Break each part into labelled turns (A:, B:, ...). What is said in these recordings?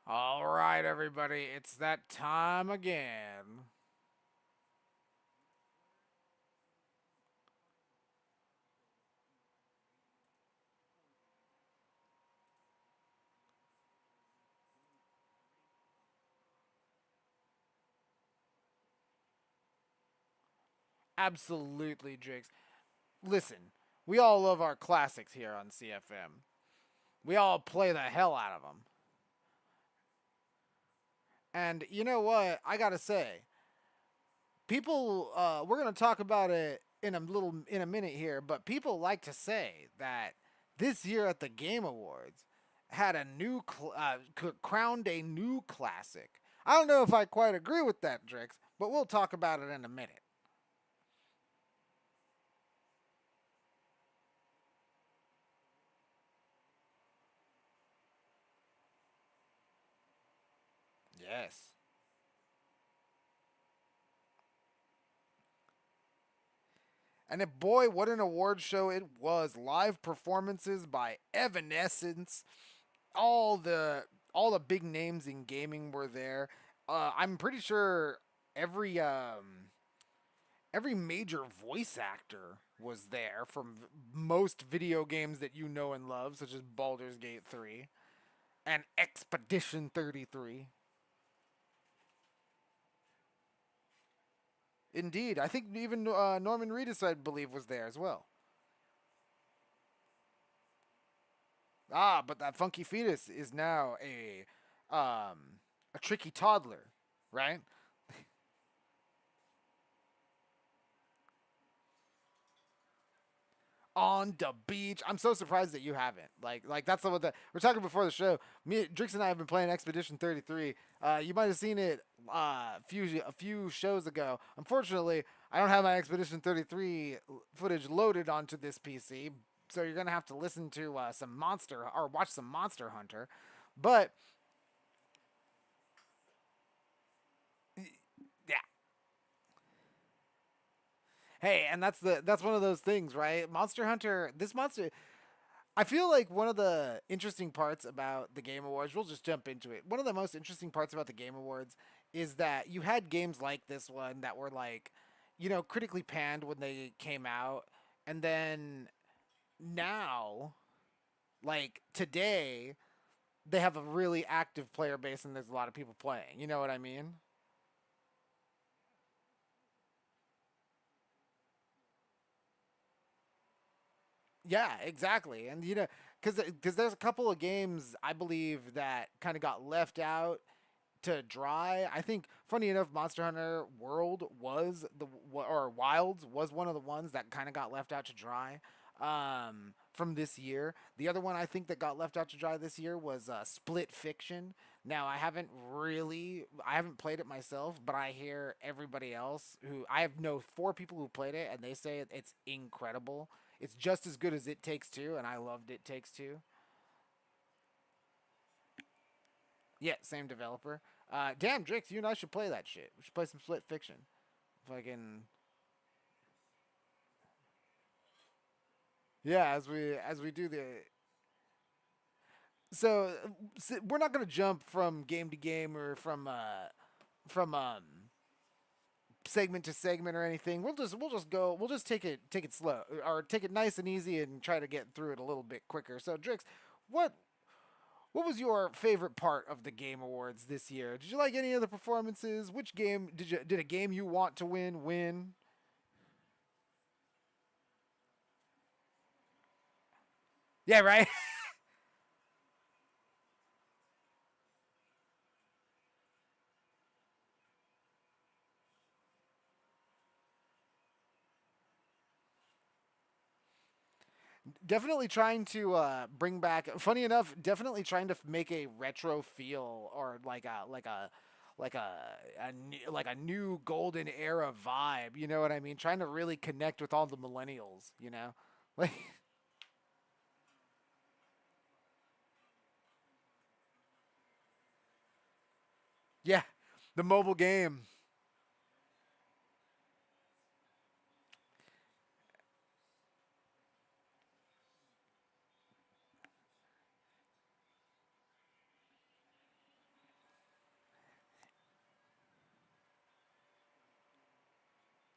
A: All right, everybody, it's that time again. Absolutely, Jakes. Listen, we all love our classics here on CFM. We all play the hell out of them. And you know what? I gotta say, people. We're gonna talk about it in a minute here, but people like to say that this year at the Game Awards had a crowned a new classic. I don't know if I quite agree with that, Drix, but we'll talk about it in a minute. Yes. Boy, what an award show it was. Live performances by Evanescence. All the big names in gaming were there. I'm pretty sure every every major voice actor was there from most video games that you know and love, such as Baldur's Gate 3 and Expedition 33. Indeed, I think even Norman Reedus, I believe, was there as well. Ah, but that funky fetus is now a tricky toddler, right? On the beach. I'm so surprised that you haven't. Like that's what the we're talking before the show. Me, Drix and I have been playing Expedition 33. You might have seen it a few shows ago. Unfortunately, I don't have my Expedition 33 footage loaded onto this PC, so you're gonna have to listen to some Monster or watch some Monster Hunter. But yeah, hey, and that's one of those things, right? Monster Hunter. This monster. I feel like one of the interesting parts about the Game Awards, we'll just jump into it. One of the most interesting parts about the Game Awards is that you had games like this one that were like, critically panned when they came out. And then now, like today, they have a really active player base and there's a lot of people playing. You know what I mean? Yeah, exactly. And because there's a couple of games I believe that kind of got left out to dry. I think, funny enough, Monster Hunter World was or Wilds was one of the ones that kind of got left out to dry from this year. The other one I think that got left out to dry this year was Split Fiction. Now I haven't played it myself, but I hear everybody else who I have know four people who played it, and they say it's incredible. It's just as good as It Takes Two, and I loved It Takes Two. Yeah, same developer. Damn, Drix, you and I should play that shit. We should play some Split Fiction. Fucking yeah, as we do the so we're not gonna jump from game to game or from segment to segment or anything. We'll just take it slow or take it nice and easy and try to get through it a little bit quicker. So Drix, what what was your favorite part of the Game Awards this year? Did you like any of the performances? Which game did a game you want to win? Yeah, right. Definitely trying to bring back. Funny enough, definitely trying to make a retro feel or like a new golden era vibe. You know what I mean? Trying to really connect with all the millennials. Like yeah, the mobile game.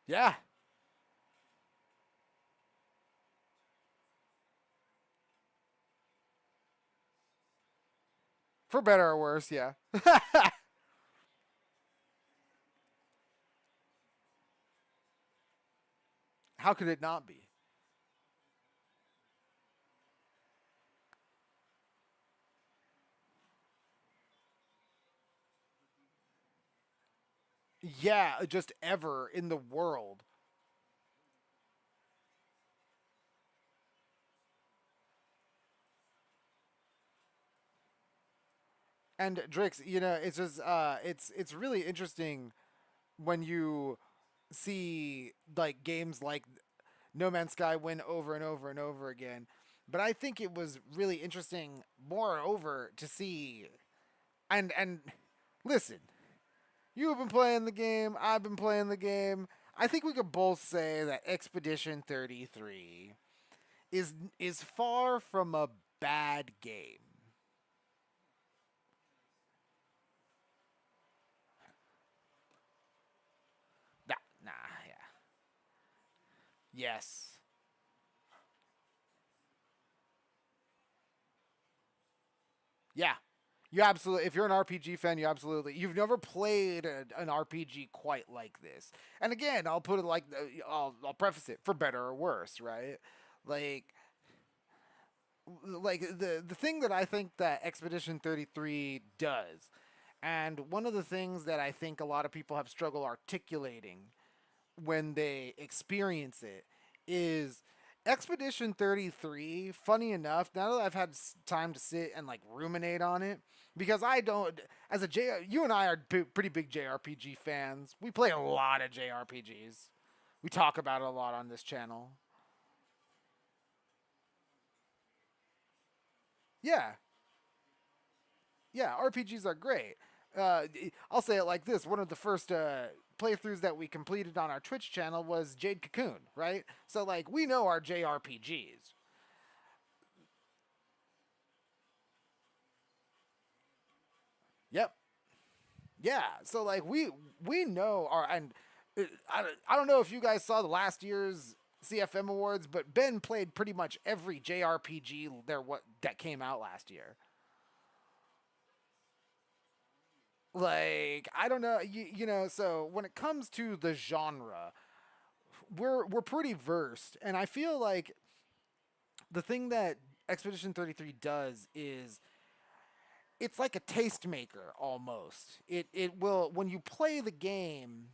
A: Yeah, for better or worse. Yeah. How could it not be? Yeah, just ever in the world. And Drix, it's just it's really interesting when you see like games like No Man's Sky win over and over and over again. But I think it was really interesting, moreover, to see and listen. You have been playing the game. I've been playing the game. I think we could both say that Expedition 33 is far from a bad game. Nah, nah, yeah. Yes. Yeah. You absolutely, if you're an RPG fan, you absolutely, you've never played an RPG quite like this. And again, I'll put it like, I'll preface it for better or worse, right? Like, the thing that I think that Expedition 33 does, and one of the things that I think a lot of people have struggle articulating when they experience it is Expedition 33. Funny enough, now that I've had time to sit and like ruminate on it, because I don't, as a J, you and I are pretty big JRPG fans. We play a lot of JRPGs. We talk about it a lot on this channel. Yeah, yeah, RPGs are great. I'll say it like this: one of the first playthroughs that we completed on our Twitch channel was Jade Cocoon, right? So like we know our JRPGs. Yep. Yeah. So like we know our and I don't know if you guys saw the last year's CFM awards, but Ben played pretty much every JRPG there what that came out last year. Like I don't know, so when it comes to the genre, we're pretty versed, and I feel like the thing that Expedition 33 does is it's like a tastemaker almost. It will when you play the game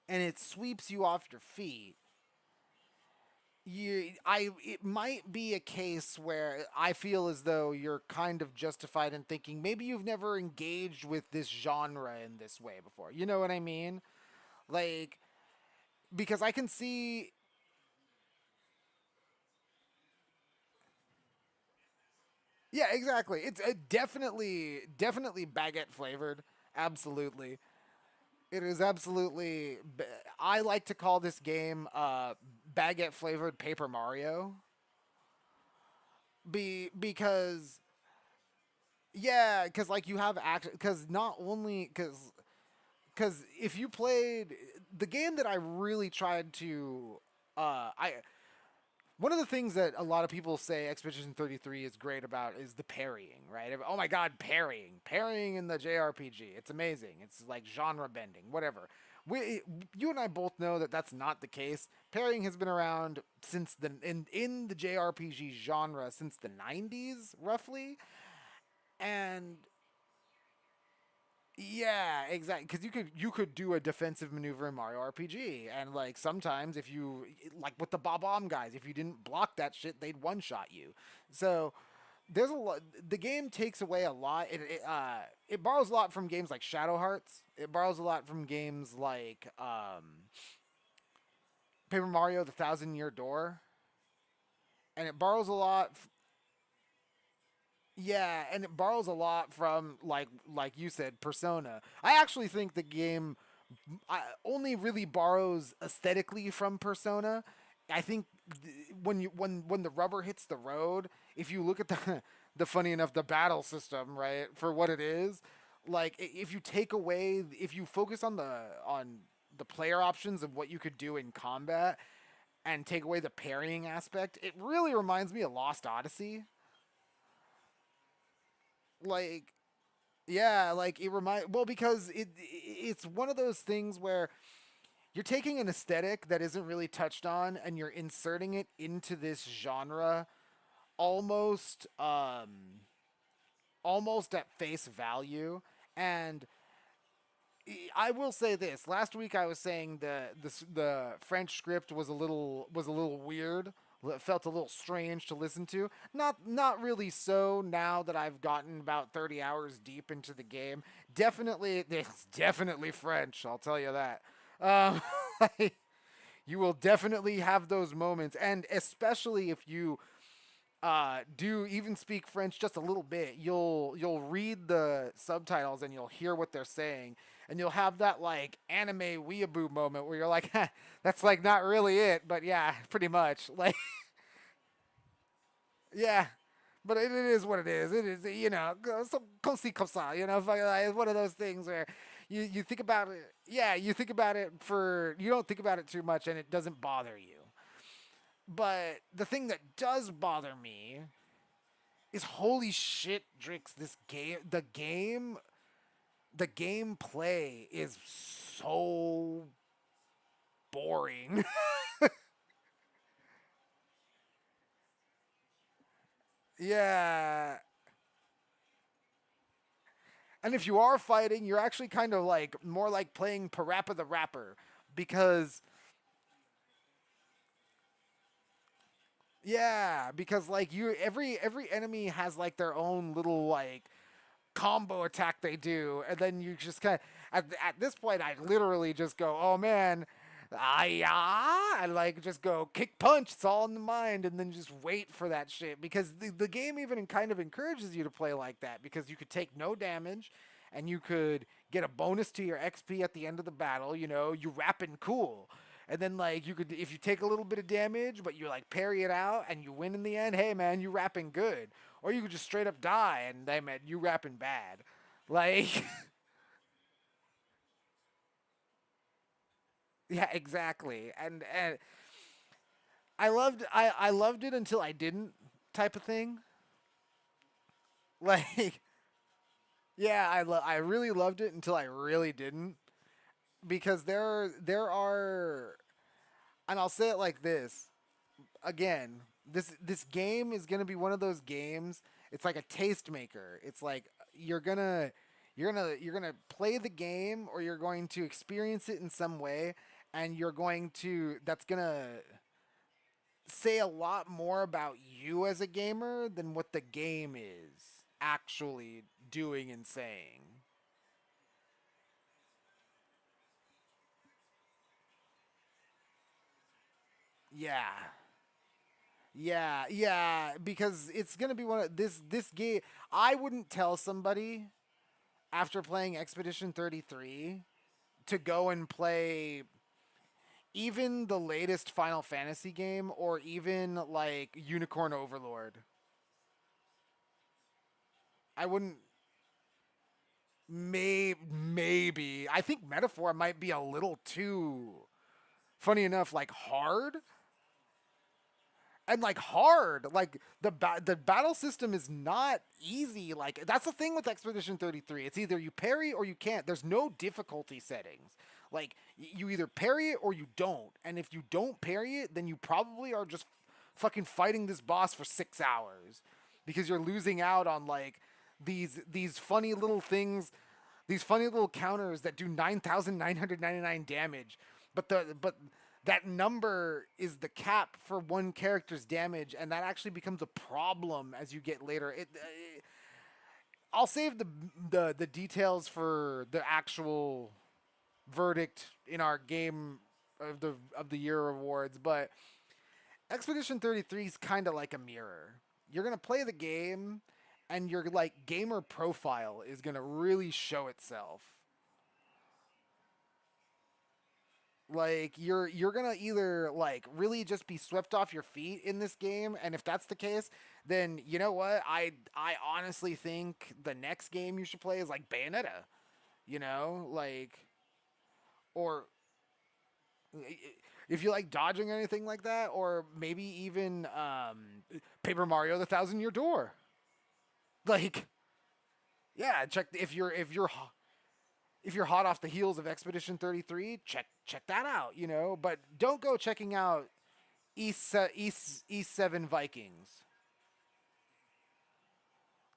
A: and it sweeps you off your feet. It might be a case where I feel as though you're kind of justified in thinking maybe you've never engaged with this genre in this way before. You know what I mean? Like because I can see. Yeah, exactly. It's definitely baguette flavored. Absolutely. It is absolutely. I like to call this game baguette flavored Paper Mario. Because yeah, because like you have action. Because not only because if you played the game that I really tried to I one of the things that a lot of people say Expedition 33 is great about is the parrying, right? Oh my god, parrying in the JRPG. It's amazing. It's like genre bending, whatever. You and I both know that that's not the case. Parrying has been around since in the JRPG genre since the 90s, roughly, and yeah, exactly. Because you could do a defensive maneuver in Mario RPG, and like sometimes if you like with the Bob Omb guys, if you didn't block that shit, they'd one shot you. So there's a lot. The game takes away a lot. It borrows a lot from games like Shadow Hearts. It borrows a lot from games like Paper Mario: The Thousand Year Door, and it borrows a lot. Yeah, and it borrows a lot from like you said, Persona. I actually think the game only really borrows aesthetically from Persona. I think when the rubber hits the road, if you look at the the funny enough the battle system, right, for what it is, like if you take away if you focus on the player options of what you could do in combat and take away the parrying aspect, it really reminds me of Lost Odyssey. Like, yeah, like it remind well because it's one of those things where you're taking an aesthetic that isn't really touched on and you're inserting it into this genre almost almost at face value. And I will say this: last week I was saying the French script was a little weird. It felt a little strange to listen to. Not really so now that I've gotten about 30 hours deep into the game. Definitely, it's definitely French. I'll tell you that. Um, you will definitely have those moments, and especially if you do even speak French just a little bit, you'll read the subtitles and you'll hear what they're saying, and you'll have that like anime weeaboo moment where you're like, that's like not really it, but yeah, pretty much like yeah. But it is what it is. It is, comme ci, comme ça, it's one of those things where you think about it. Yeah, you think about it you don't think about it too much and it doesn't bother you. But the thing that does bother me is holy shit, Drix, the gameplay is so boring. Yeah. And if you are fighting, you're actually kind of like more like playing Parappa the Rapper because yeah, because like you every enemy has like their own little like combo attack they do, and then you just kind of at this point I literally just go, oh man, and like just go kick punch. It's all in the mind, and then just wait for that shit because the game even kind of encourages you to play like that because you could take no damage. And you could get a bonus to your XP at the end of the battle. You rapping cool, and then like you could if you take a little bit of damage, but you like parry it out and you win in the end. Hey man, you rapping good. Or you could just straight up die and they meant you rapping bad. Like yeah, exactly. And I loved it until I didn't type of thing. Like yeah, I really loved it until I really didn't because there are and I'll say it like this again, this game is gonna be one of those games. It's like a taste maker. It's like you're gonna play the game or you're going to experience it in some way, and you're going to that's gonna say a lot more about you as a gamer than what the game is actually doing and saying. Yeah. Yeah, because it's gonna be one of this game. I wouldn't tell somebody after playing Expedition 33 to go and play even the latest Final Fantasy game or even like Unicorn Overlord. I wouldn't. Maybe I think Metaphor might be a little too funny enough, like hard and like hard. Like the battle system is not easy. Like that's the thing with Expedition 33. It's either you parry or you can't. There's no difficulty settings. Like you either parry it or you don't. And if you don't parry it, then you probably are just fucking fighting this boss for 6 hours because you're losing out on like these funny little things, these funny little counters that do 9,999 damage. But that number is the cap for one character's damage, and that actually becomes a problem as you get later. I'll save the details for the actual verdict in our game of the year awards, but Expedition 33 is kind of like a mirror. You're going to play the game and your like gamer profile is going to really show itself. Like you're gonna either like really just be swept off your feet in this game, and if that's the case, then you know what? I honestly think the next game you should play is like Bayonetta. Like or If you like dodging or anything like that, or maybe even Paper Mario: The Thousand Year Door. Like, yeah, check if you're hot off the heels of Expedition 33, check that out. But don't go checking out East 7 Vikings.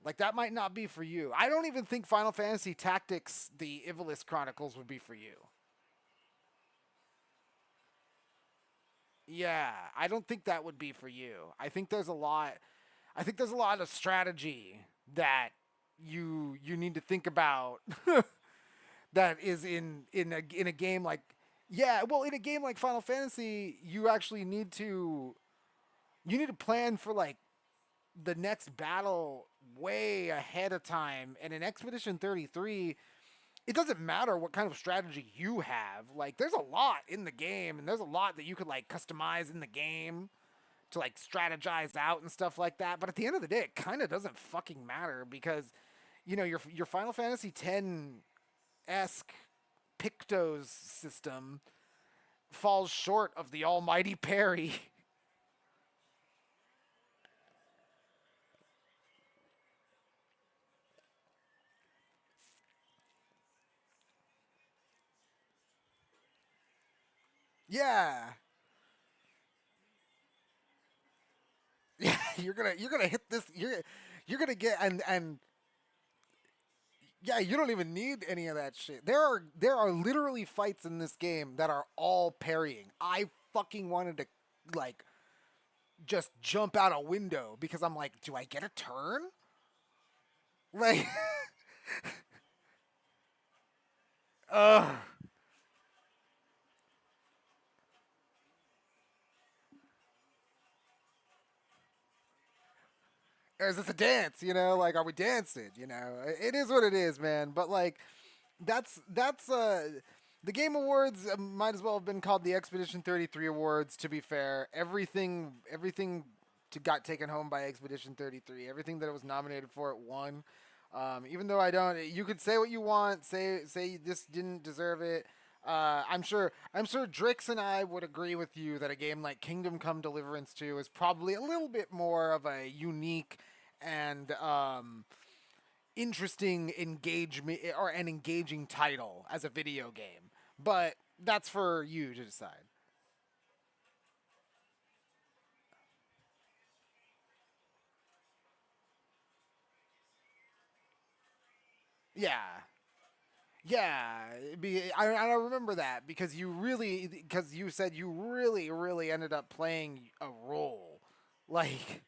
A: Like that might not be for you. I don't even think Final Fantasy Tactics: The Ivalice Chronicles would be for you. Yeah, I don't think that would be for you. I think there's a lot of strategy that you need to think about that is in a game like yeah, well, in a game like Final Fantasy, you need to plan for like the next battle way ahead of time. And in Expedition 33, it doesn't matter what kind of strategy you have. Like, there's a lot in the game, and there's a lot that you could like customize in the game to like strategize out and stuff like that. But at the end of the day, it kind of doesn't fucking matter because your Final Fantasy X esque Pictos system falls short of the almighty parry. Yeah, yeah, you're gonna hit this. You're gonna get and yeah, you don't even need any of that shit. There are literally fights in this game that are all parrying. I fucking wanted to like just jump out a window because I'm like, do I get a turn? Like, ugh. Or is this a dance? Like, are we dancing? It is what it is, man. But like, that's the Game Awards might as well have been called the Expedition 33 Awards. To be fair, everything got taken home by Expedition 33. Everything that it was nominated for, it won. Even though I don't, you could say what you want, say this didn't deserve it. I'm sure Drix and I would agree with you that a game like Kingdom Come Deliverance 2 is probably a little bit more of a unique and interesting engagement or an engaging title as a video game. But that's for you to decide. Yeah. Yeah, I remember that because you said you really ended up playing a role, like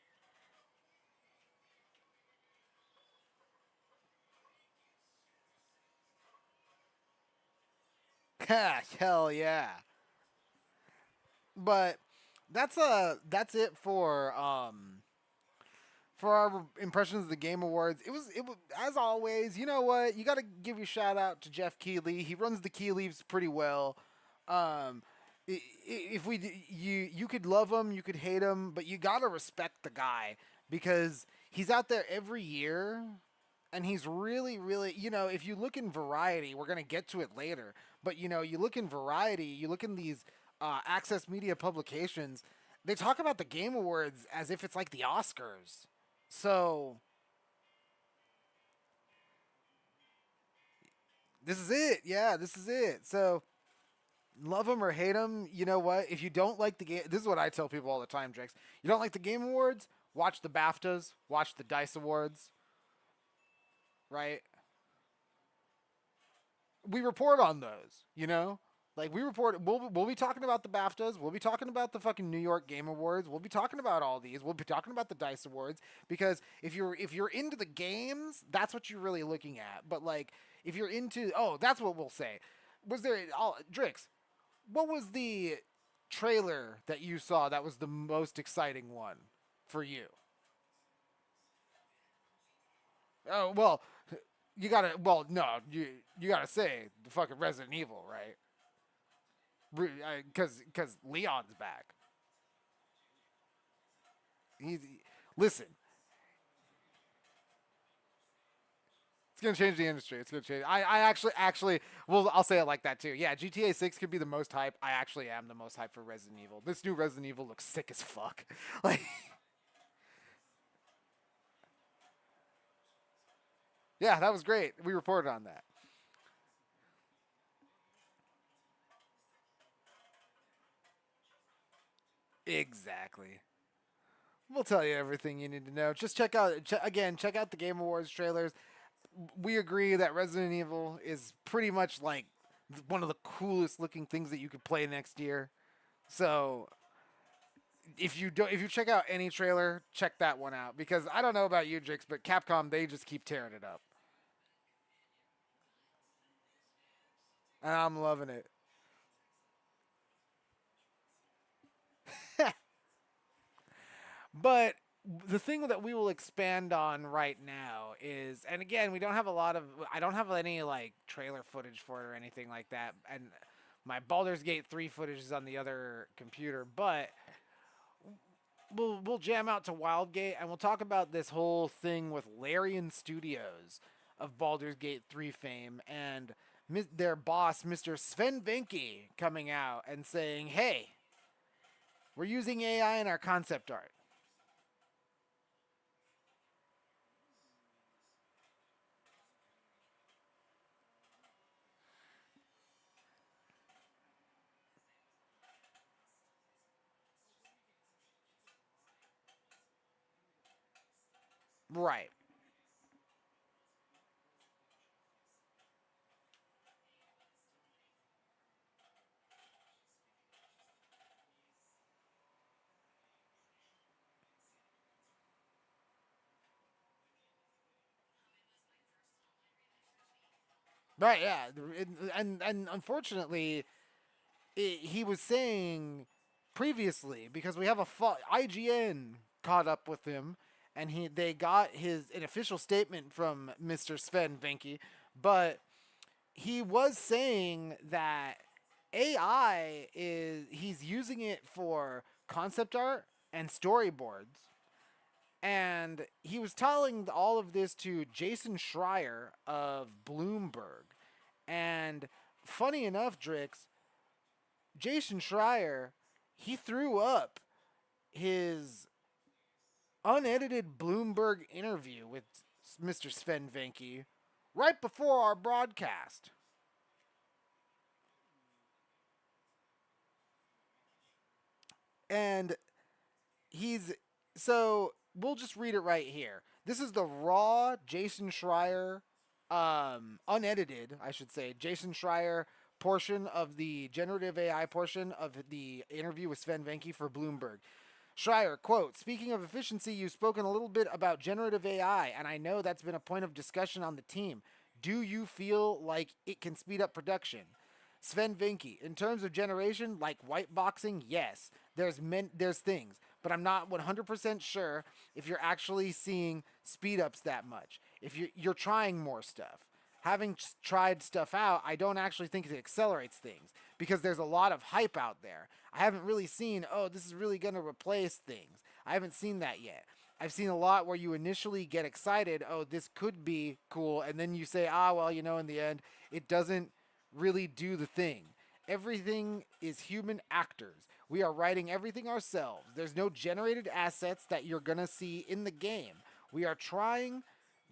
A: hell yeah. But that's it for our impressions of the Game Awards. It was as always. You know what? You got to give your shout out to Jeff Keighley. He runs the Key Leaves pretty well. Um, if you could love him, you could hate him, but you gotta respect the guy because he's out there every year, and he's really. If you look in Variety, we're gonna get to it later, but you look in Variety, you look in these access media publications, they talk about the Game Awards as if it's like the Oscars. So this is it. Yeah, this is it. So love them or hate them. You know what? If you don't like the game, this is what I tell people all the time, Drix. You don't like the Game Awards? Watch the BAFTAs. Watch the Dice Awards. Right? We report on those. Like we report, we'll be talking about the BAFTAs. We'll be talking about the fucking New York Game Awards. We'll be talking about all these. We'll be talking about the Dice Awards because if you're into the games, that's what you're really looking at. But like if you're into, oh, that's what we'll say. Was there Drix? What was the trailer that you saw that was the most exciting one for you? Oh well, you gotta. Well, no, you gotta say the fucking Resident Evil, right? Because Leon's back. He's listen. gonna change the industry. It's gonna change. I actually, well, I'll say it like that too. Yeah, GTA 6 could be the most hype. I actually am the most hype for Resident Evil. This new Resident Evil looks sick as fuck. Like, yeah, that was great. We reported on that. Exactly. We'll tell you everything you need to know. Just again. Check out the Game Awards trailers. We agree that Resident Evil is pretty much like one of the coolest looking things that you could play next year. So if you check out any trailer, check that one out because I don't know about you, Jix, but Capcom they just keep tearing it up, and I'm loving it. But the thing that we will expand on right now is, and again, we don't have a lot of, I don't have any like trailer footage for it or anything like that, and my Baldur's Gate 3 footage is on the other computer, but we'll jam out to Wildgate and we'll talk about this whole thing with Larian Studios of Baldur's Gate 3 fame and their boss, Mr. Sven Venke, coming out and saying, "Hey, we're using AI in our concept art." Right. Right, yeah. And unfortunately, he was saying previously because we have IGN caught up with him and they got his an official statement from Mr. Sven Venke, but he was saying that AI is he's using it for concept art and storyboards. And he was telling all of this to Jason Schreier of Bloomberg. And funny enough, Drix, Jason Schreier, he threw up his unedited Bloomberg interview with Mr. Sven Venke right before our broadcast. And he's so we'll just read it right here. This is the raw Jason Schreier, unedited, I should say, Jason Schreier portion of the generative AI portion of the interview with Sven Venke for Bloomberg. Schreier, quote, "Speaking of efficiency, you've spoken a little bit about generative AI, and I know that's been a point of discussion on the team. Do you feel like it can speed up production?" Sven Vinky, in terms of generation, like white boxing, yes, there's things, but I'm not 100% sure if you're actually seeing speed ups that much. If you're trying more stuff, having tried stuff out, I don't actually think it accelerates things because there's a lot of hype out there. I haven't really seen, oh, this is really going to replace things. I haven't seen that yet. I've seen a lot where you initially get excited, oh, this could be cool, and then you say, ah, well, in the end, it doesn't really do the thing. Everything is human actors. We are writing everything ourselves. There's no generated assets that you're going to see in the game. We are trying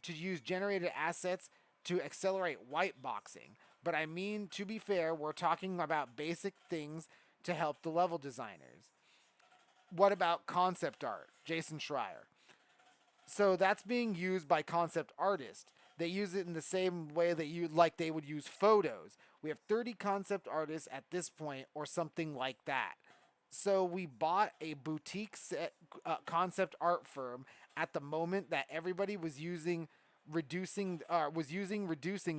A: to use generated assets to accelerate white boxing. But I mean, to be fair, we're talking about basic things to help the level designers. What about concept art? Jason Schreier. So that's being used by concept artists. They use it in the same way that you like they would use photos. We have 30 concept artists at this point or something like that. So we bought a boutique concept art firm at the moment that everybody was using reducing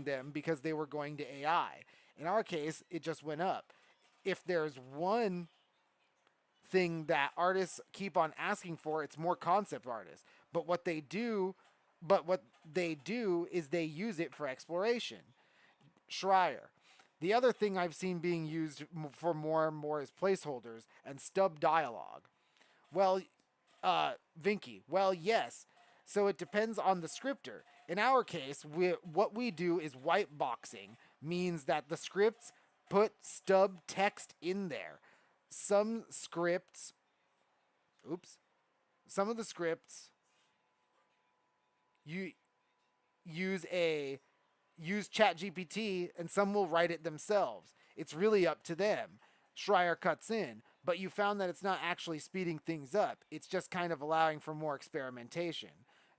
A: them because they were going to AI. In our case, it just went up. If there's one thing that artists keep on asking for, it's more concept artists. But what they do is they use it for exploration. Schreier. The other thing I've seen being used for more and more is placeholders and stub dialogue. Well, Vinky. Well, yes. So it depends on the scripter. In our case, what we do is white boxing, means that the scripts put stub text in there. Some scripts, oops, some of the scripts you use a use ChatGPT and some will write it themselves. It's really up to them. Schreier cuts in, but you found that it's not actually speeding things up. It's just kind of allowing for more experimentation.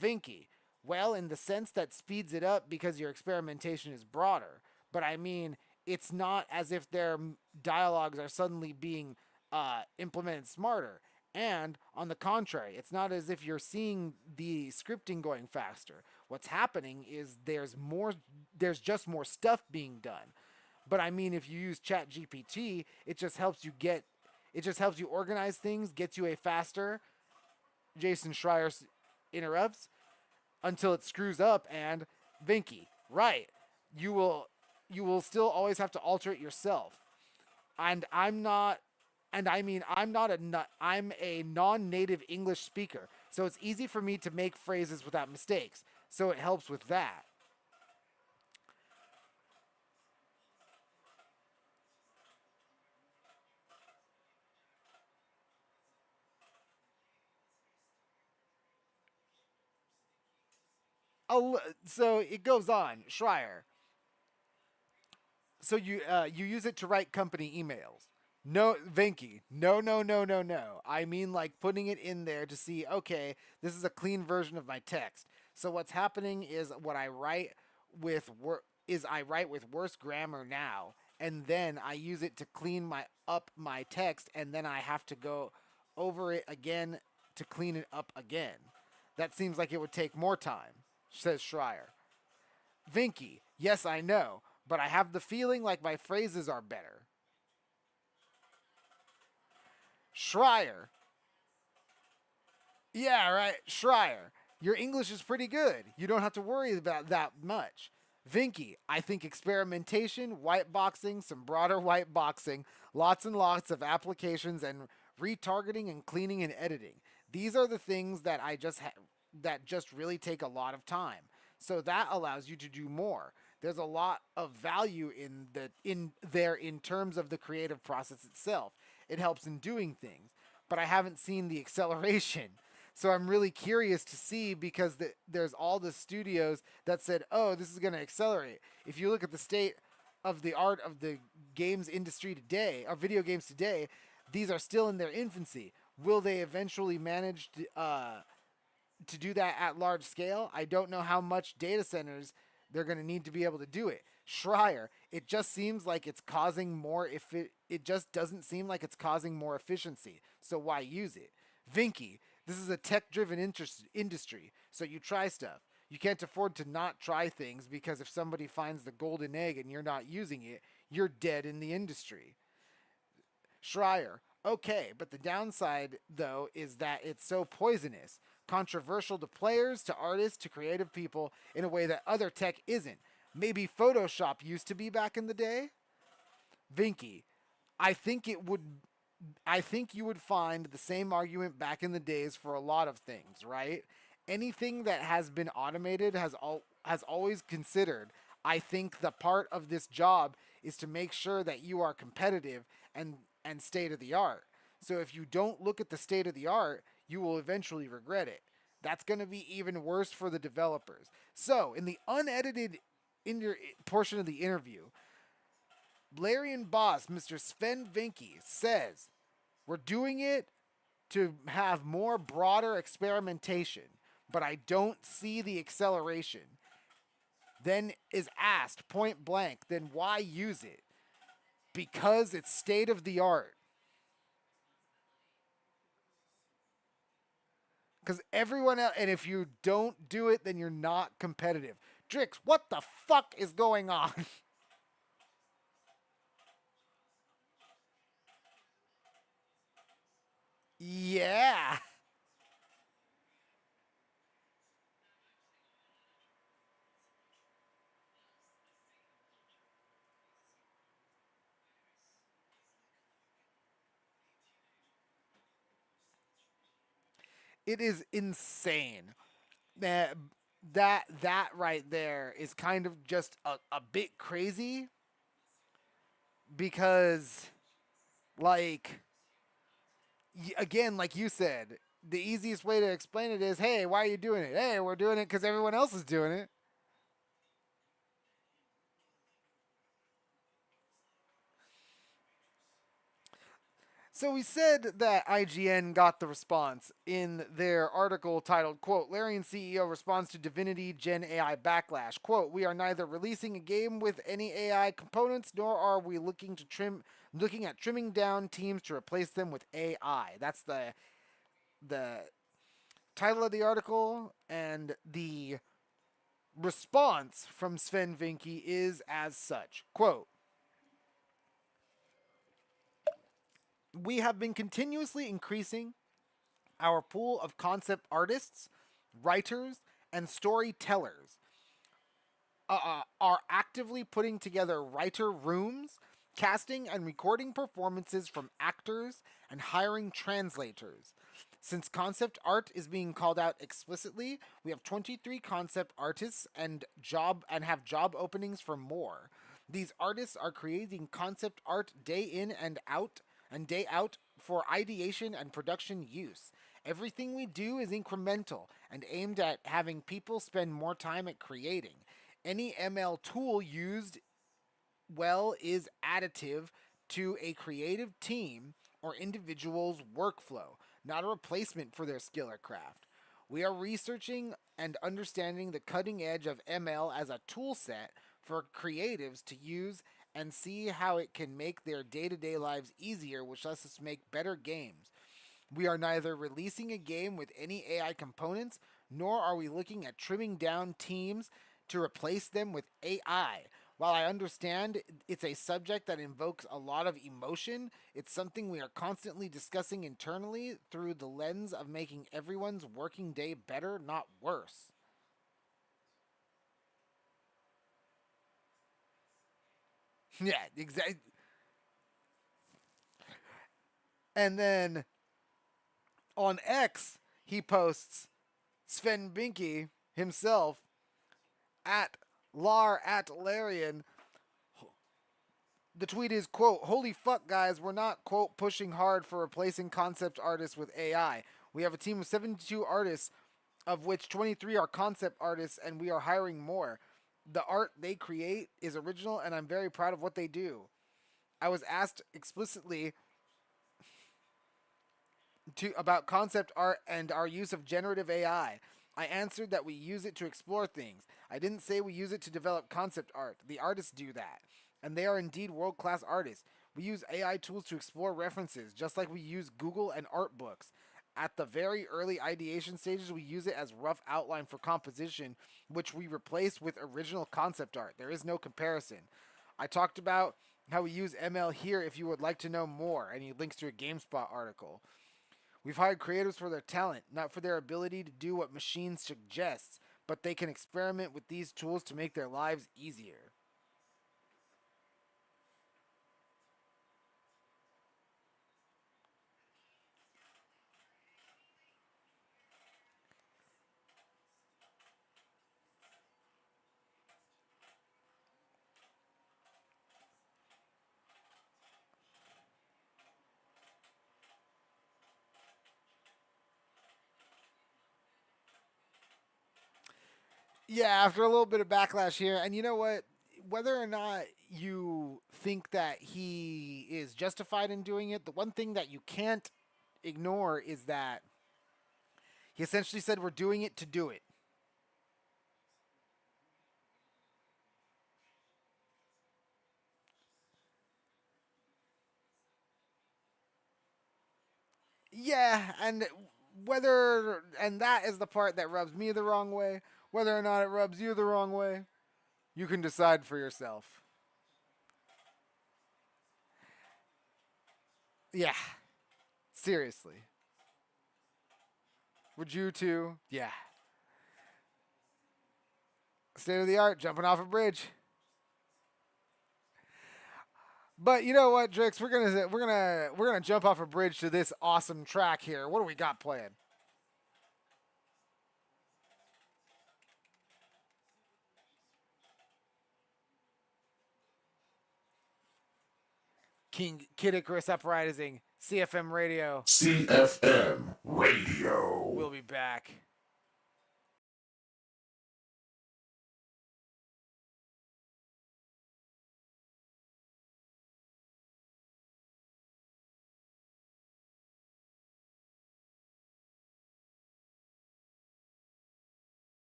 A: Vinky, well, in the sense that speeds it up because your experimentation is broader. But I mean, it's not as if their dialogues are suddenly being implemented smarter. And on the contrary, it's not as if you're seeing the scripting going faster. What's happening is there's just more stuff being done. But I mean, if you use Chat GPT, it just helps you organize things, gets you a faster. Jason Schreier interrupts until it screws up, and Vinky, right? You will you will still always have to alter it yourself. And I'm not and I mean I'm a non-native English speaker, so it's easy for me to make phrases without mistakes. So it helps with that. So it goes on, Schreier. So you use it to write company emails. No, Venki. No, no, no, no, no. I mean, like putting it in there to see. Okay, this is a clean version of my text. So what's happening is what I write I write with worse grammar now, and then I use it to clean my text, and then I have to go over it again to clean it up again. That seems like it would take more time, says Schreier. Vinky, yes, I know, but I have the feeling like my phrases are better. Schreier, yeah, right, Schreier, your English is pretty good. You don't have to worry about that much. Vinky, I think experimentation, white boxing, some broader white boxing, lots and lots of applications, and retargeting and cleaning and editing. These are the things that just really take a lot of time. So that allows you to do more. There's a lot of value in there in terms of the creative process itself. It helps in doing things, but I haven't seen the acceleration. So I'm really curious to see because there's all the studios that said, "Oh, this is going to accelerate." If you look at the state of the art of the games industry today, or video games today, these are still in their infancy. Will they eventually manage to do that at large scale? I don't know how much data centers they're going to need to be able to do it. Schreier, it just seems like it's causing more if it just doesn't seem like it's causing more efficiency. So why use it? Vinky, this is a tech-driven industry, so you try stuff. You can't afford to not try things because if somebody finds the golden egg and you're not using it, you're dead in the industry. Schreier, okay, but the downside, though, is that it's so poisonous, controversial to players, to artists, to creative people in a way that other tech isn't. Maybe Photoshop used to be back in the day? Vinky, I think it would. I think you would find the same argument back in the days for a lot of things, right? Anything that has been automated has always considered. I think the part of this job is to make sure that you are competitive and state of the art. So if you don't look at the state of the art, you will eventually regret it. That's going to be even worse for the developers. So, in the unedited portion of the interview, Blarian boss Mr. Sven Vinky says, "We're doing it to have more broader experimentation, but I don't see the acceleration." Then is asked point blank, then why use it? Because it's state of the art. Because everyone else, and if you don't do it, then you're not competitive. Drix, what the fuck is going on? Yeah. It is insane. Man, that right there is kind of just a bit crazy because like again, like you said, the easiest way to explain it is, hey, why are you doing it? Hey, we're doing it because everyone else is doing it. So we said that IGN got the response in their article titled, quote, Larian CEO responds to Divinity Gen AI backlash. Quote, we are neither releasing a game with any AI components, nor are we looking at trimming down teams to replace them with AI. That's the title of the article, and the response from Sven Vinke is as such. Quote, we have been continuously increasing our pool of concept artists, writers, and storytellers are actively putting together writer rooms, casting and recording performances from actors, and hiring translators. Since concept art is being called out explicitly, we have 23 concept artists and have job openings for more. These artists are creating concept art day in and day out for ideation and production use. Everything we do is incremental and aimed at having people spend more time at creating. Any ML tool used well is additive to a creative team or individual's workflow, not a replacement for their skill or craft. We are researching and understanding the cutting edge of ML as a tool set for creatives to use and see how it can make their day to day lives easier, which lets us make better games. We are neither releasing a game with any AI components, nor are we looking at trimming down teams to replace them with AI. While I understand it's a subject that invokes a lot of emotion, it's something we are constantly discussing internally through the lens of making everyone's working day better, not worse. Yeah, exactly. And then on X, he posts Sven Binky himself at Larian. The tweet is, quote, holy fuck, guys, we're not, quote, pushing hard for replacing concept artists with AI. We have a team of 72 artists, of which 23 are concept artists, and we are hiring more. The art they create is original, and I'm very proud of what they do. I was asked explicitly about concept art and our use of generative AI. I answered that we use it to explore things. I didn't say we use it to develop concept art. The artists do that. And they are indeed world class artists. We use AI tools to explore references, just like we use Google and art books. At the very early ideation stages, we use it as rough outline for composition, which we replace with original concept art. There is no comparison. I talked about how we use ML here if you would like to know more, and he links to a GameSpot article. We've hired creatives for their talent, not for their ability to do what machines suggest, but they can experiment with these tools to make their lives easier. Yeah, after a little bit of backlash here, and you know what? Whether or not you think that he is justified in doing it, the one thing that you can't ignore is that he essentially said we're doing it to do it. Yeah, and that is the part that rubs me the wrong way. Whether or not it rubs you the wrong way, you can decide for yourself. Yeah, seriously. Would you too? Yeah. State of the art, jumping off a bridge. But you know what, Drix? We're gonna jump off a bridge to this awesome track here. What do we got playing? King Kid Icarus Uprising, CFM Radio.
B: CFM Radio.
A: We'll be back.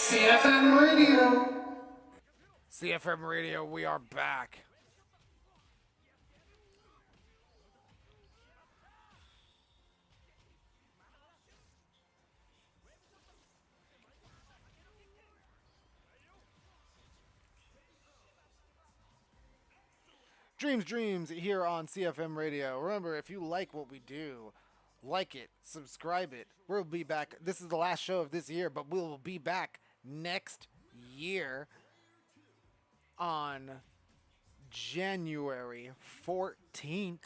B: CFM Radio.
A: CFM Radio, we are back. Dreams here on CFM Radio. Remember, if you like what we do, like it, subscribe it. We'll be back. This is the last show of this year, but we'll be back next year on January 14th.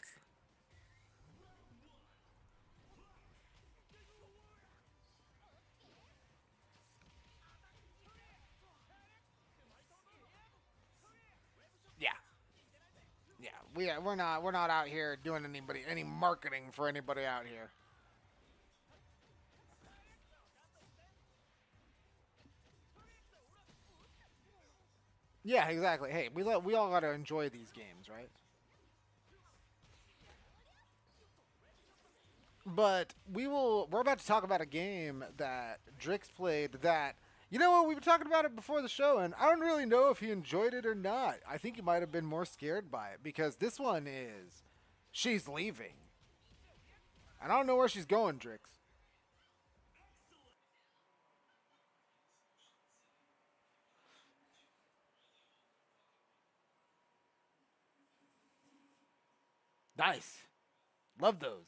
A: Yeah. Yeah, we're not out here doing any marketing for anybody out here. Yeah, exactly. Hey, we all got to enjoy these games, right? But we're about to talk about a game that Drix played that you know what, we were talking about it before the show and I don't really know if he enjoyed it or not. I think he might have been more scared by it because this one is she's leaving. And I don't know where she's going, Drix. Nice. Love those.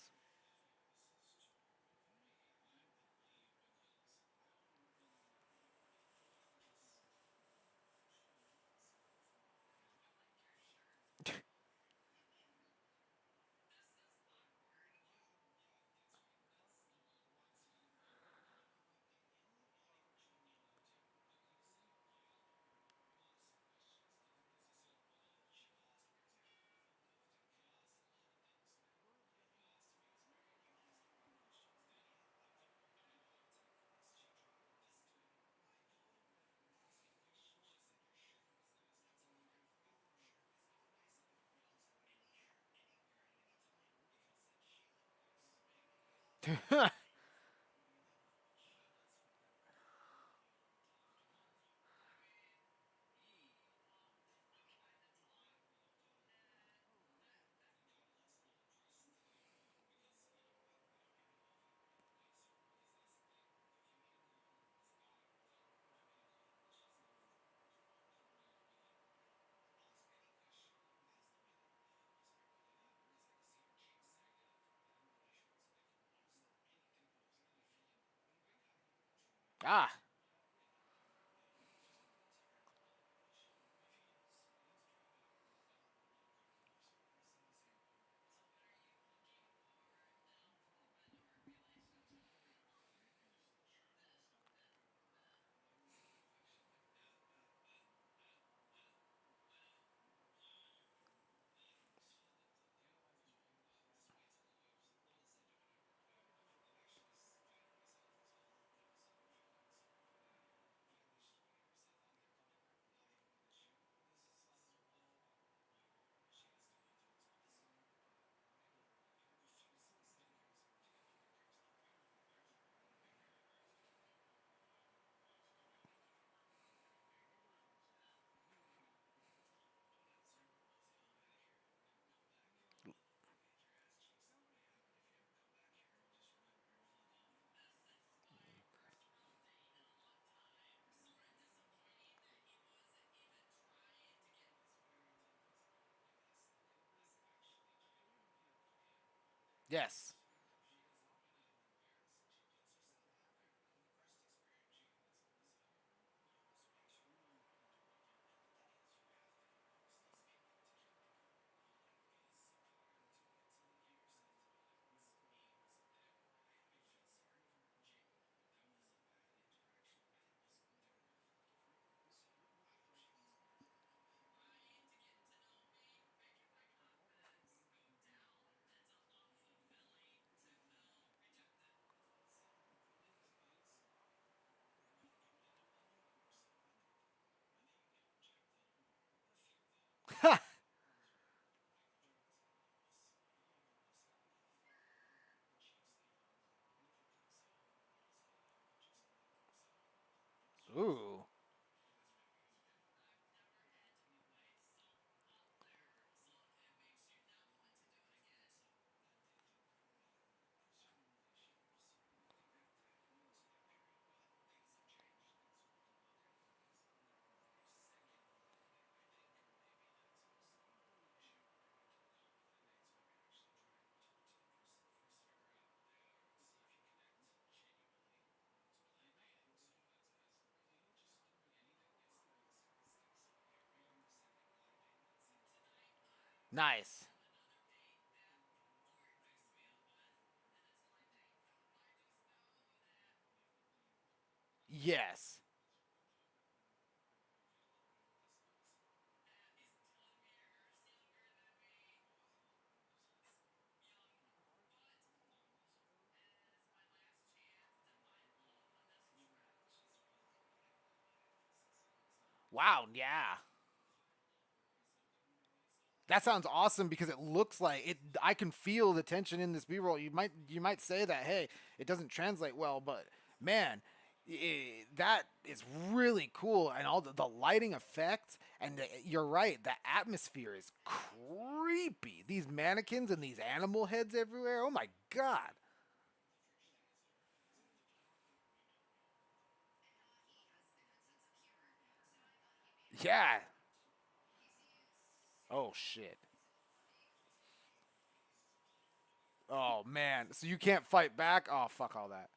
A: Ah, yes. Ooh. Nice. Yes. Wow, yeah. That sounds awesome because it looks like it. I can feel the tension in this B-roll. You might say that, hey, it doesn't translate well, but man, that is really cool, and all the lighting effects. And you're right, the atmosphere is creepy. These mannequins and these animal heads everywhere. Oh my god. Yeah. Oh shit. Oh man. So you can't fight back? Oh fuck all that.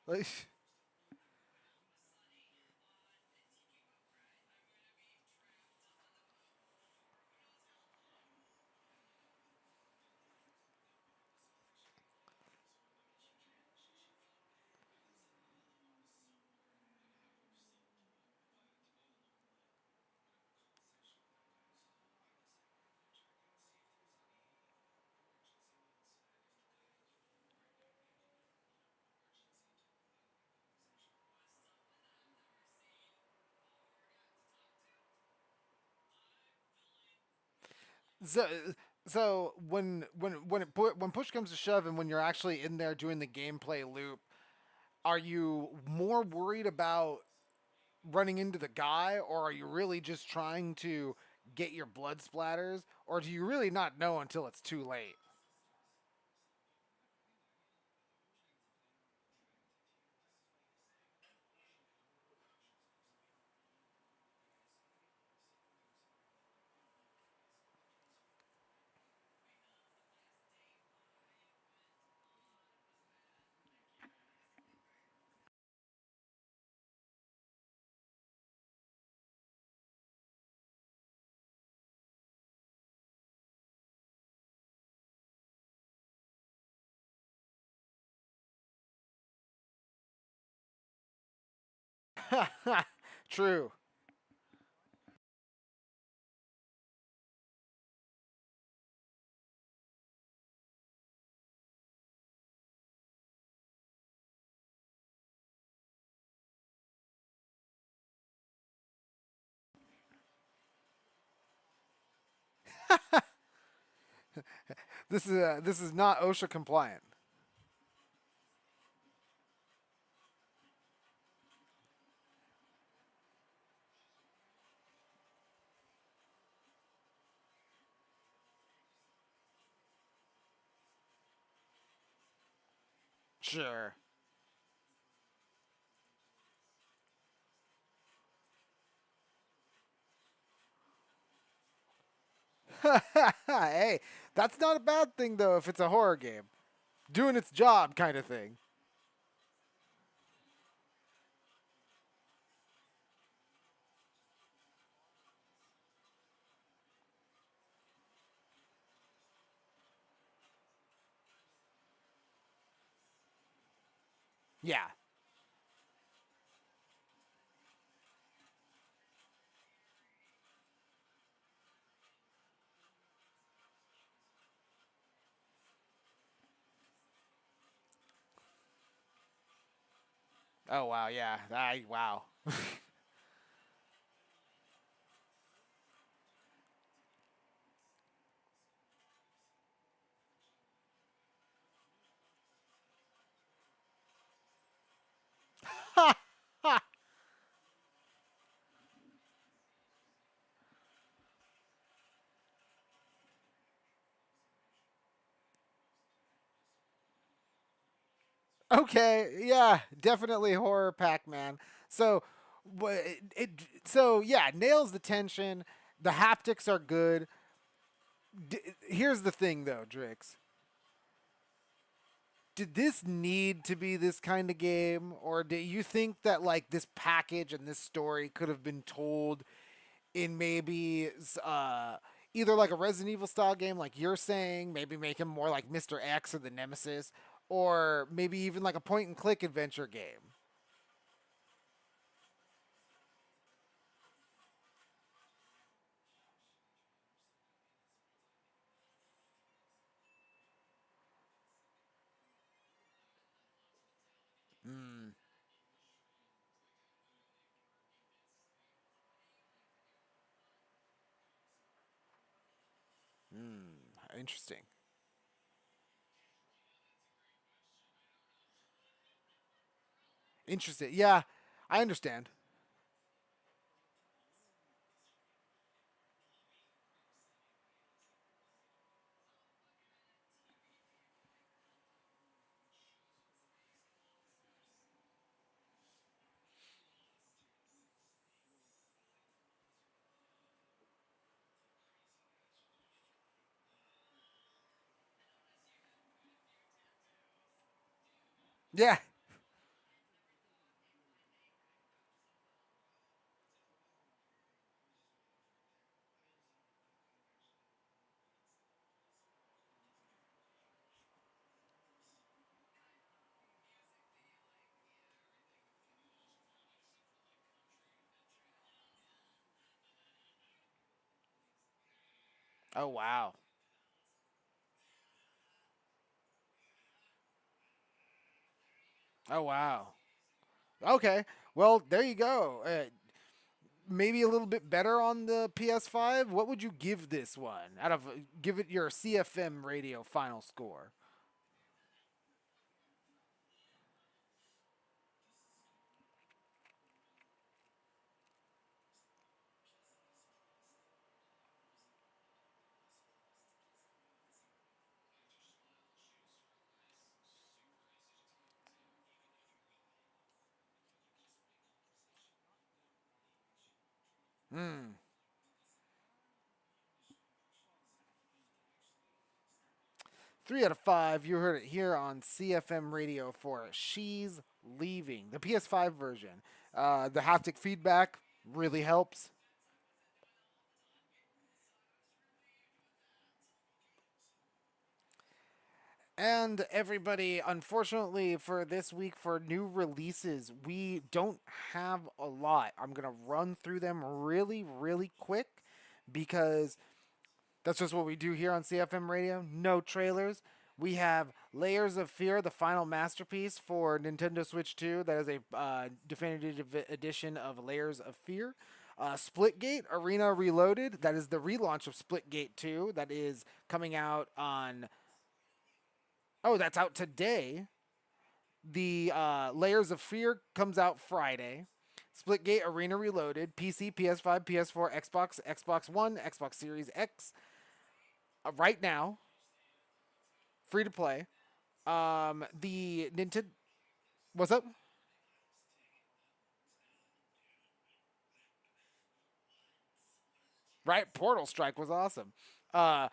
A: So, so when push comes to shove, and when you're actually in there doing the gameplay loop, are you more worried about running into the guy, or are you really just trying to get your blood splatters, or do you really not know until it's too late? True. This is not OSHA compliant. Sure. Hey, that's not a bad thing though if it's a horror game. Doing its job kind of thing. Yeah. Oh wow, yeah. I wow. Okay, yeah, definitely horror Pac-Man. So, so yeah, nails the tension. The haptics are good. Here's the thing, though, Drix. Did this need to be this kind of game, or do you think that like this package and this story could have been told in maybe either like a Resident Evil style game, like you're saying, maybe make him more like Mr. X or the Nemesis, or maybe even like a point and click adventure game? Hmm. Hmm. Interesting. Interesting. Yeah, I understand. Yeah. Oh wow. Oh wow. Okay. Well, there you go. Maybe a little bit better on the PS5. What would you give this one? Out of give it your CFM radio final score. Hmm. 3 out of 5. You heard it here on CFM radio for She's Leaving, the PS5 version. The haptic feedback really helps. And everybody, unfortunately for this week for new releases, we don't have a lot. I'm going to run through them really, really quick because that's just what we do here on CFM Radio. No trailers. We have Layers of Fear, the final masterpiece for Nintendo Switch 2. That is a definitive edition of Layers of Fear. Splitgate Arena Reloaded. That is the relaunch of Splitgate 2. That is coming out on. Oh, that's out today. The Layers of Fear comes out Friday. Splitgate Arena Reloaded, PC, PS5, PS4, Xbox, Xbox One, Xbox Series X, right now, free to play. The Nintendo, what's up? Right, Portal Strike was awesome. Uh,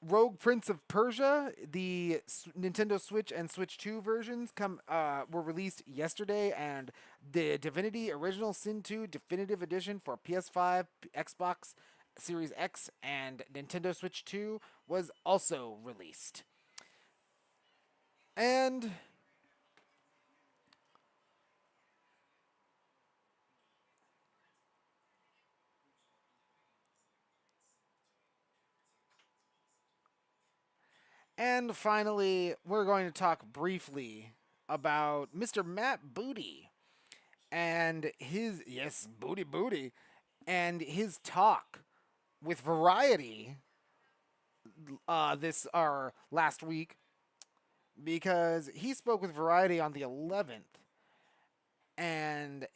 A: Rogue Prince of Persia, the Nintendo Switch and Switch 2 versions come were released yesterday, and the Divinity Original Sin 2 Definitive Edition for PS5, Xbox Series X, and Nintendo Switch 2 was also released. And and finally, we're going to talk briefly about Mr. Matt Booty and his yes, booty and his talk with Variety this our last week because he spoke with Variety on the 11th, and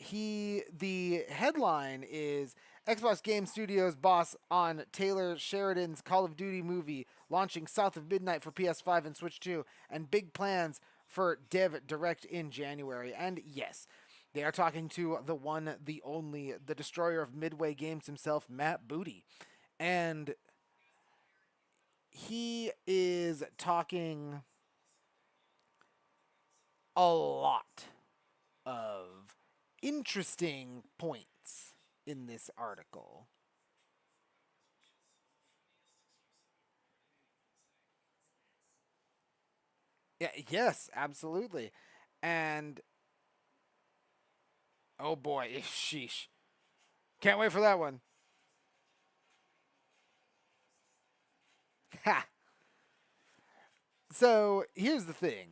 A: the headline is Xbox Game Studios boss on Taylor Sheridan's Call of Duty movie launching south of midnight for PS5 and Switch 2, and big plans for Dev Direct in January. And yes, they are talking to the one, the only, the destroyer of Midway Games himself, Matt Booty. And he is talking a lot of interesting points in this article. Yeah, yes, absolutely. And oh boy, sheesh. Can't wait for that one. Ha. So, here's the thing.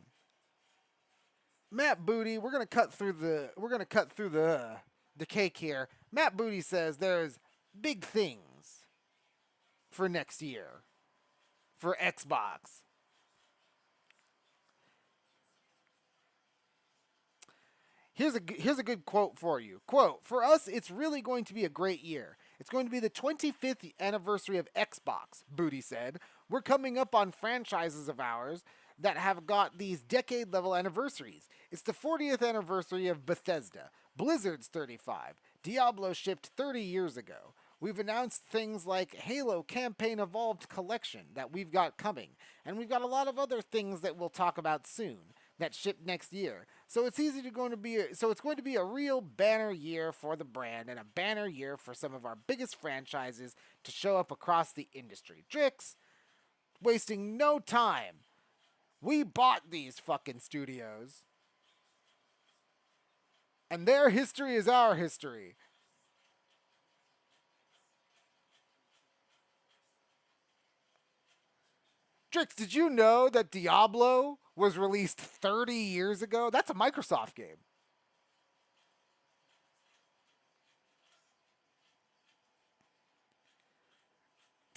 A: Matt Booty, we're going to cut through the cake here. Matt Booty says there's big things for next year for Xbox. Here's a good quote for you. Quote, "For us, it's really going to be a great year. It's going to be the 25th anniversary of Xbox," Booty said. "We're coming up on franchises of ours that have got these decade level anniversaries. It's the 40th anniversary of Bethesda. Blizzard's 35. Diablo shipped 30 years ago. We've announced things like Halo Campaign Evolved Collection that we've got coming, and we've got a lot of other things that we'll talk about soon that ship next year. So it's going to be a real banner year for the brand and a banner year for some of our biggest franchises to show up across the industry. Drix, wasting no time. We bought these fucking studios, and their history is our history." Drix, did you know that Diablo was released 30 years ago? That's a Microsoft game.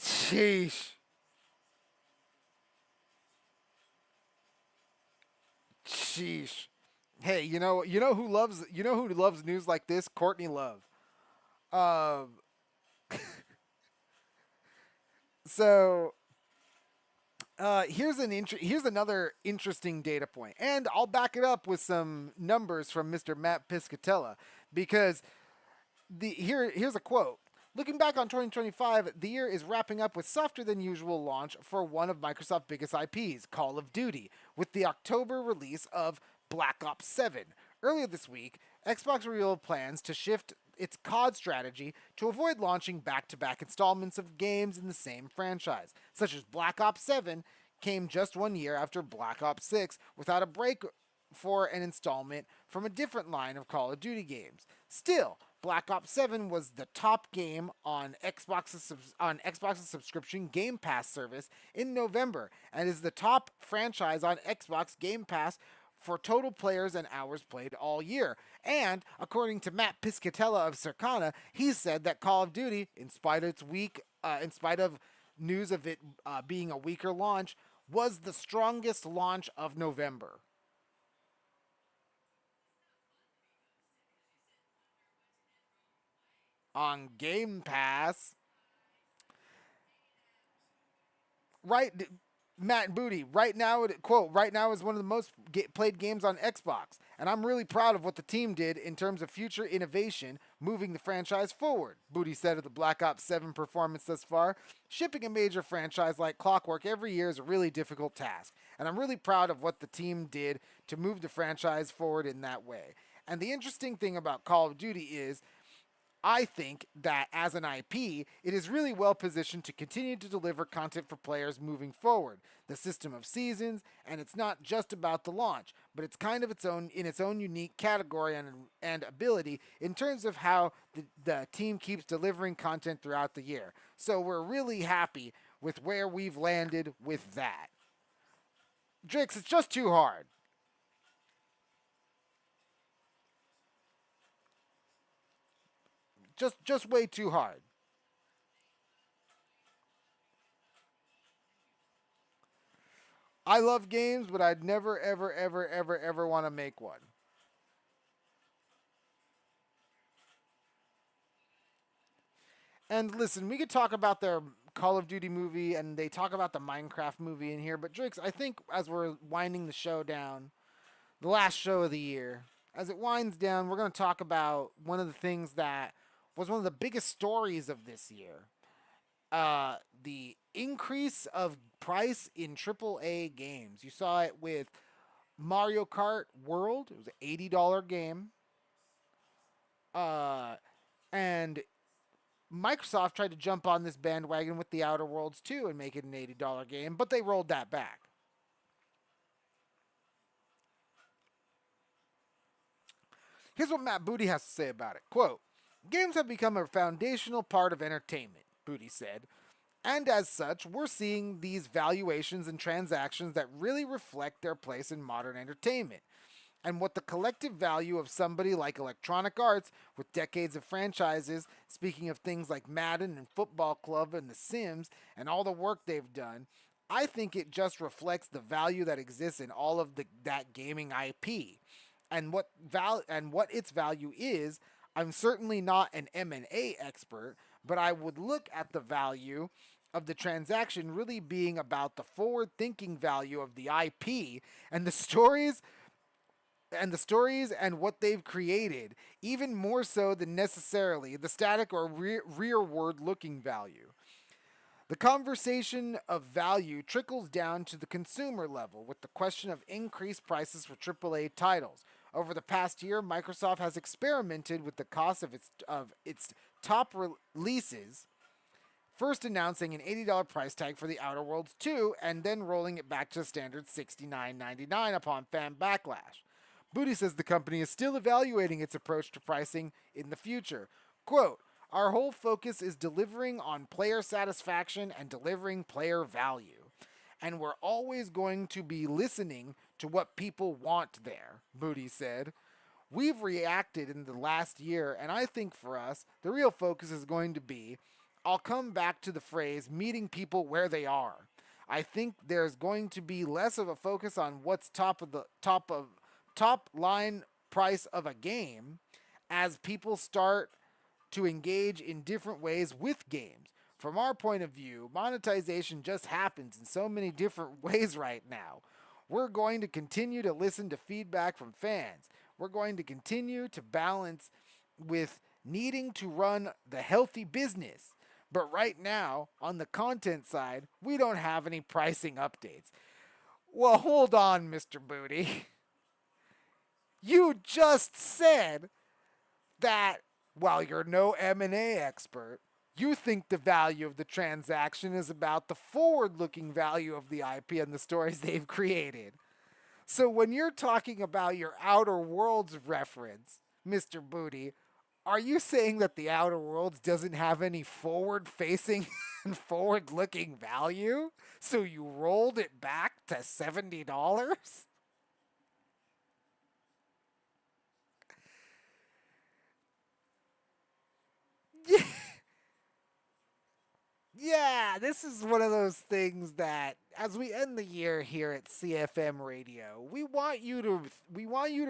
A: Sheesh. Sheesh. Hey, you know who loves news like this? Courtney Love. Um so here's another interesting data point, and I'll back it up with some numbers from Mr. Matt Piscatella because here's a quote. "Looking back on 2025, the year is wrapping up with softer than usual launch for one of Microsoft's biggest IPs, Call of Duty, with the October release of Black Ops 7. Earlier this week, Xbox revealed plans to shift its COD strategy to avoid launching back-to-back installments of games in the same franchise, such as Black Ops 7 came just 1 year after Black Ops 6 without a break for an installment from a different line of Call of Duty games. Still, Black Ops 7 was the top game on Xbox's subscription Game Pass service in November and is the top franchise on Xbox Game Pass for total players and hours played all year. And according to Matt Piscatella of Circana, he said that Call of Duty, in spite of news of it being a weaker launch, was the strongest launch of November on Game Pass. Right, Matt Booty. Right now, quote, "Right now is one of the most played games on Xbox, and I'm really proud of what the team did in terms of future innovation, moving the franchise forward," Booty said of the Black Ops 7 performance thus far. "Shipping a major franchise like clockwork every year is a really difficult task, and I'm really proud of what the team did to move the franchise forward in that way. And the interesting thing about Call of Duty is I think that as an IP, it is really well positioned to continue to deliver content for players moving forward. The system of seasons, and it's not just about the launch, but it's kind of its own unique category and ability in terms of how the team keeps delivering content throughout the year. So we're really happy with where we've landed with that." Drix, it's just too hard. Just way too hard. I love games, but I'd never, ever, ever, ever, ever want to make one. And listen, we could talk about their Call of Duty movie, and they talk about the Minecraft movie in here. But Drix, I think as we're winding the show down, the last show of the year. As it winds down, we're going to talk about one of the things that was one of the biggest stories of this year. The increase of price in AAA games. You saw it with Mario Kart World. It was an $80 game. Uh, and Microsoft tried to jump on this bandwagon with the Outer Worlds too and make it an $80 game, but they rolled that back. Here's what Matt Booty has to say about it. Quote, games have become a foundational part of entertainment, Booty said. And as such, we're seeing these valuations and transactions that really reflect their place in modern entertainment and what the collective value of somebody like Electronic Arts, with decades of franchises, speaking of things like Madden and Football Club and The Sims, and all the work they've done, I think it just reflects the value that exists in all of that gaming IP, and what its value is. I'm certainly not an M&A expert, but I would look at the value of the transaction really being about the forward-thinking value of the IP and the stories and what they've created, even more so than necessarily the static or rearward looking value. The conversation of value trickles down to the consumer level with the question of increased prices for AAA titles. Over the past year, Microsoft has experimented with the cost of its top releases, first announcing an $80 price tag for The Outer Worlds 2 and then rolling it back to the standard $69.99 upon fan backlash. Booty says the company is still evaluating its approach to pricing in the future. Quote, our whole focus is delivering on player satisfaction and delivering player value. And we're always going to be listening to what people want there, Booty said. We've reacted in the last year, and I think for us, the real focus is going to be, I'll come back to the phrase, meeting people where they are. I think there's going to be less of a focus on what's top line price of a game as people start to engage in different ways with games. From our point of view, monetization just happens in so many different ways right now. We're going to continue to listen to feedback from fans. We're going to continue to balance with needing to run the healthy business. But right now, on the content side, we don't have any pricing updates. Well, hold on, Mr. Booty. You just said that while you're no M&A expert, you think the value of the transaction is about the forward-looking value of the IP and the stories they've created. So when you're talking about your Outer Worlds reference, Mr. Booty, are you saying that the Outer Worlds doesn't have any forward-facing and forward-looking value? So you rolled it back to $70? Yeah. Yeah, this is one of those things that as we end the year here at CFM Radio, we want you to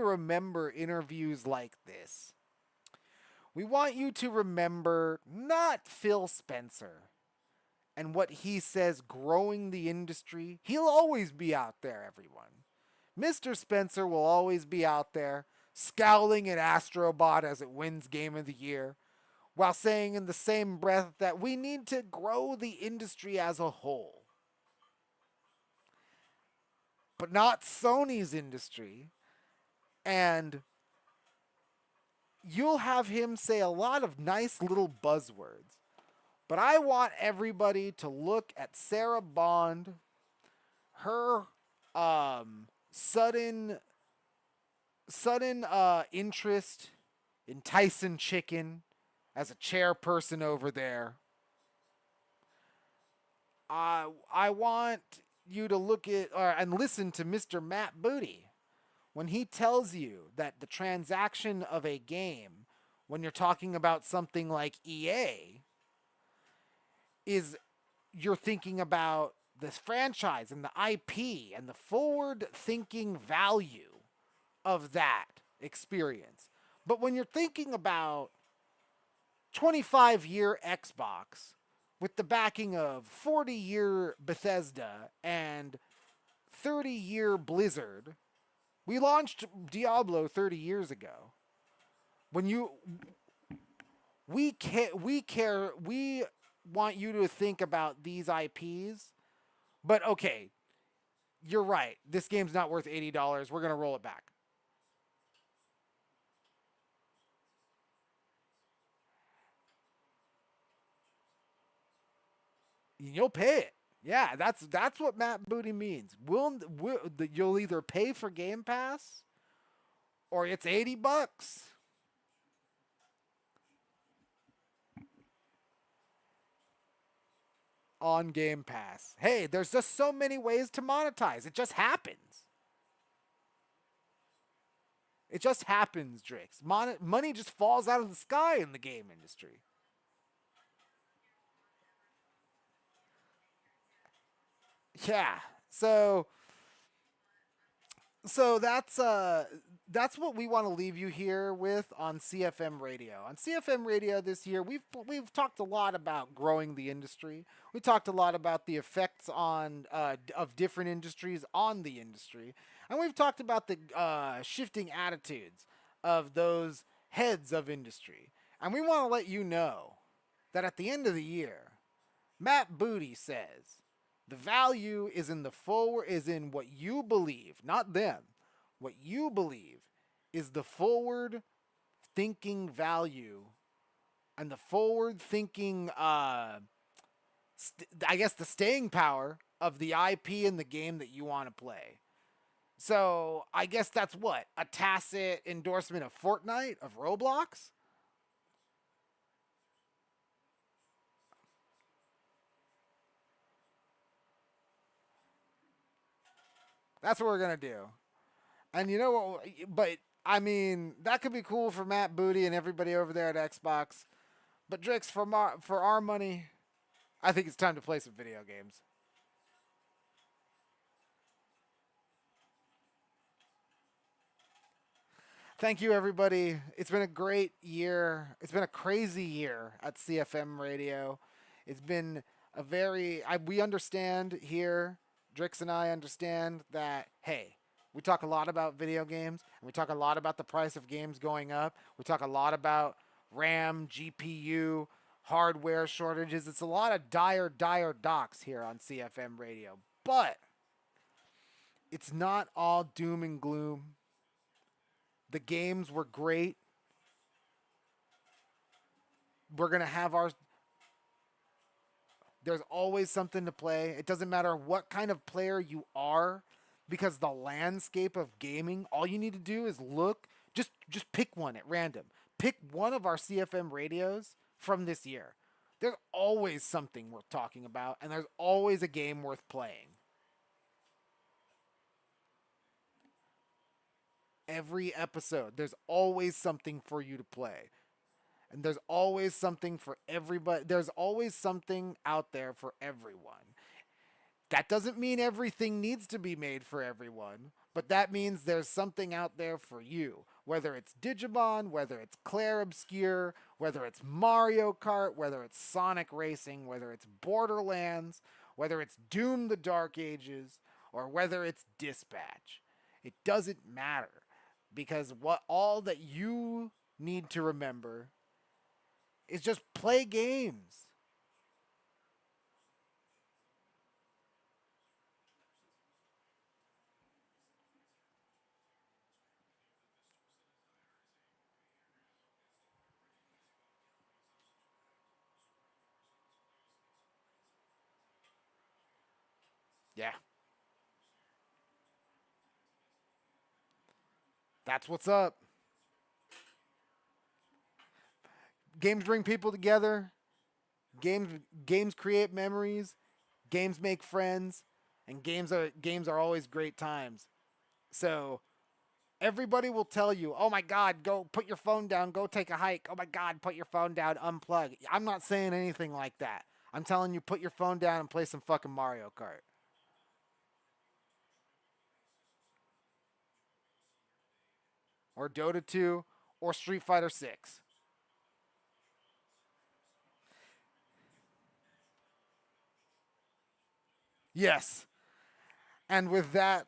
A: remember interviews like this. We want you to remember not Phil Spencer and what he says growing the industry. He'll always be out there, everyone. Mr. Spencer will always be out there scowling at Astrobot as it wins game of the year, while saying in the same breath that we need to grow the industry as a whole, but not Sony's industry. And you'll have him say a lot of nice little buzzwords. But I want everybody to look at Sarah Bond, her sudden interest in Tyson Chicken as a chairperson over there. I want you to look at and listen to Mr. Matt Booty when he tells you that the transaction of a game, when you're talking about something like EA, is you're thinking about this franchise and the IP and the forward thinking value of that experience. But when you're thinking about 25-year Xbox with the backing of 40-year Bethesda and 30-year Blizzard, We launched Diablo 30 years ago. When you we want you to think about these IPs. But okay, you're right. This game's not worth $80. We're going to roll it back. You'll pay it. Yeah, that's what Matt Booty means. You'll either pay for Game Pass or it's $80 on Game Pass. Hey, there's just so many ways to monetize. It just happens. It just happens, Drix. Money just falls out of the sky in the game industry. Yeah. So that's what we want to leave you here with on CFM Radio. On CFM Radio this year, we've talked a lot about growing the industry. We talked a lot about the effects on of different industries on the industry, and we've talked about the shifting attitudes of those heads of industry. And we want to let you know that at the end of the year, Matt Booty says the value is in what you believe, not them. What you believe is the forward thinking value and the forward thinking I guess the staying power of the IP in the game that you want to play. So, I guess that's what? A tacit endorsement of Fortnite, of Roblox? That's what we're going to do. And you know what? But I mean, that could be cool for Matt Booty and everybody over there at Xbox. But Drix, for our money, I think it's time to play some video games. Thank you, everybody. It's been a great year. It's been a crazy year at CFM Radio. It's been we understand here, Drix and I understand that, hey, we talk a lot about video games, and we talk a lot about the price of games going up. We talk a lot about RAM, GPU, hardware shortages. It's a lot of dire docs here on CFM Radio. But it's not all doom and gloom. The games were great. We're going to have our. There's always something to play. It doesn't matter what kind of player you are, because the landscape of gaming, all you need to do is look. Just pick one at random. Pick one of our CFM radios from this year. There's always something worth talking about, and there's always a game worth playing. Every episode, there's always something for you to play. And there's always something for everybody. There's always something out there for everyone. That doesn't mean everything needs to be made for everyone, but that means there's something out there for you. Whether it's Digimon, whether it's Claire Obscure, whether it's Mario Kart, whether it's Sonic Racing, whether it's Borderlands, whether it's Doom the Dark Ages, or whether it's Dispatch. It doesn't matter, because what all that you need to remember is just play games. Yeah, that's what's up. Games bring people together. Games create memories. Games make friends, and games are always great times. So everybody will tell you, "Oh my God, go put your phone down, go take a hike. Oh my God, put your phone down, unplug." I'm not saying anything like that. I'm telling you, put your phone down and play some fucking Mario Kart or Dota 2 or Street Fighter 6. Yes. And with that,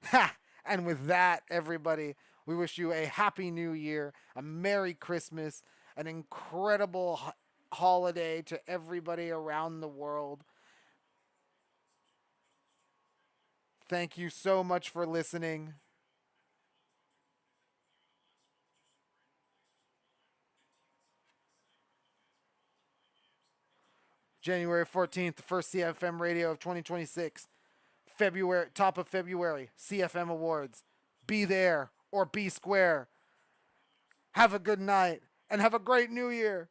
A: ha, And with that, everybody, we wish you a happy new year, a Merry Christmas, an incredible holiday to everybody around the world. Thank you so much for listening. January 14th, the first CFM Radio of 2026. February, top of February, CFM Awards. Be there or be square. Have a good night and have a great new year.